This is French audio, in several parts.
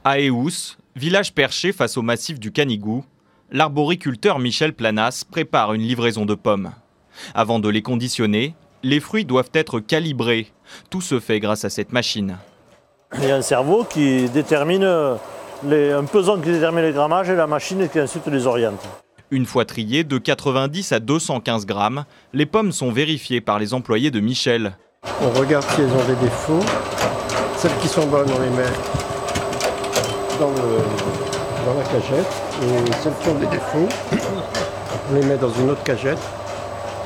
À Eous, village perché face au massif du Canigou, l'arboriculteur Michel Planas prépare une livraison de pommes. Avant de les conditionner, les fruits doivent être calibrés. Tout se fait grâce à cette machine. Il y a un cerveau qui détermine, un peson qui détermine les grammages et la machine qui ensuite les oriente. Une fois triées de 90 à 215 grammes, les pommes sont vérifiées par les employés de Michel. On regarde si elles ont des défauts. Celles qui sont bonnes, on les met dans la cagette. Et celles qui ont des défauts, on les met dans une autre cagette.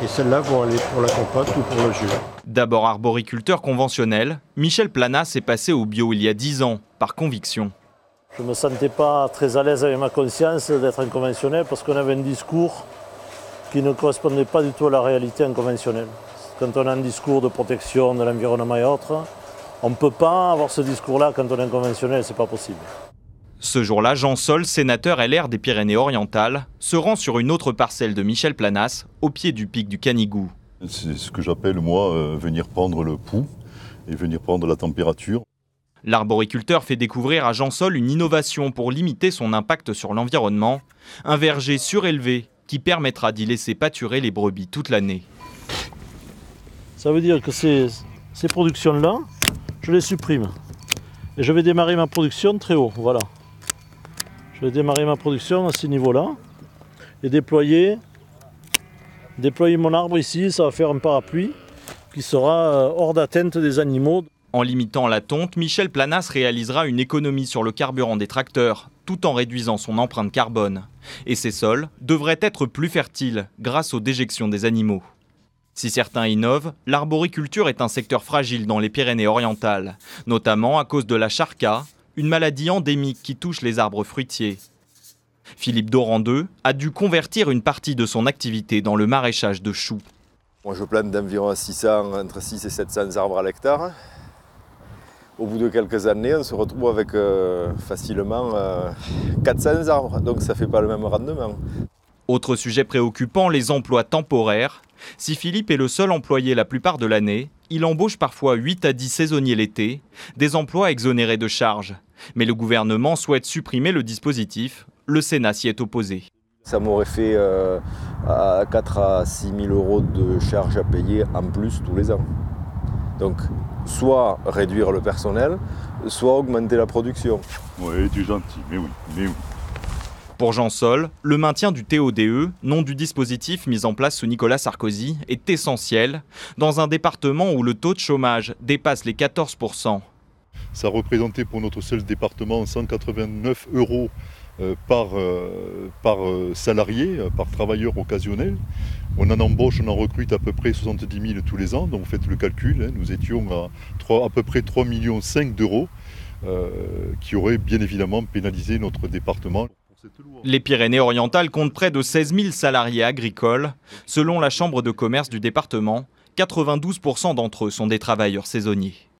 Et celles-là vont aller pour la compote ou pour le jus. D'abord arboriculteur conventionnel, Michel Planas est passé au bio il y a 10 ans, par conviction. Je ne me sentais pas très à l'aise avec ma conscience d'être en conventionnel parce qu'on avait un discours qui ne correspondait pas du tout à la réalité en conventionnel. Quand on a un discours de protection de l'environnement et autres, on ne peut pas avoir ce discours-là quand on est en conventionnel, c'est pas possible. Ce jour-là, Jean Sol, sénateur LR des Pyrénées-Orientales, se rend sur une autre parcelle de Michel Planas, au pied du pic du Canigou. C'est ce que j'appelle, moi, venir prendre le pouls et venir prendre la température. L'arboriculteur fait découvrir à Jean Sol une innovation pour limiter son impact sur l'environnement, un verger surélevé qui permettra d'y laisser pâturer les brebis toute l'année. Ça veut dire que ces productions-là, je les supprime. Et je vais démarrer ma production très haut, voilà. Je vais démarrer ma production à ce niveau-là et déployer mon arbre ici, ça va faire un parapluie qui sera hors d'atteinte des animaux. En limitant la tonte, Michel Planas réalisera une économie sur le carburant des tracteurs, tout en réduisant son empreinte carbone. Et ces sols devraient être plus fertiles grâce aux déjections des animaux. Si certains innovent, l'arboriculture est un secteur fragile dans les Pyrénées-Orientales, notamment à cause de la charca, une maladie endémique qui touche les arbres fruitiers. Philippe Dorandeux a dû convertir une partie de son activité dans le maraîchage de choux. Moi, je plante d'environ entre 6 et 700 arbres à l'hectare. Au bout de quelques années, on se retrouve avec facilement 400 arbres, donc ça ne fait pas le même rendement. Autre sujet préoccupant, les emplois temporaires. Si Philippe est le seul employé la plupart de l'année, il embauche parfois 8 à 10 saisonniers l'été, des emplois exonérés de charges. Mais le gouvernement souhaite supprimer le dispositif. Le Sénat s'y est opposé. Ça m'aurait fait 4 à 6 000 euros de charges à payer en plus tous les ans. Donc, soit réduire le personnel, soit augmenter la production. Oui, tu es gentil, mais oui. Pour Jean Sol, le maintien du TODE, nom du dispositif mis en place sous Nicolas Sarkozy, est essentiel dans un département où le taux de chômage dépasse les 14%. Ça représentait pour notre seul département 189 euros par salarié, par travailleur occasionnel. On en embauche, on en recrute à peu près 70 000 tous les ans, donc faites le calcul, nous étions à peu près 3,5 millions d'euros qui auraient bien évidemment pénalisé notre département. Les Pyrénées-Orientales comptent près de 16 000 salariés agricoles. Selon la Chambre de commerce du département, 92% d'entre eux sont des travailleurs saisonniers.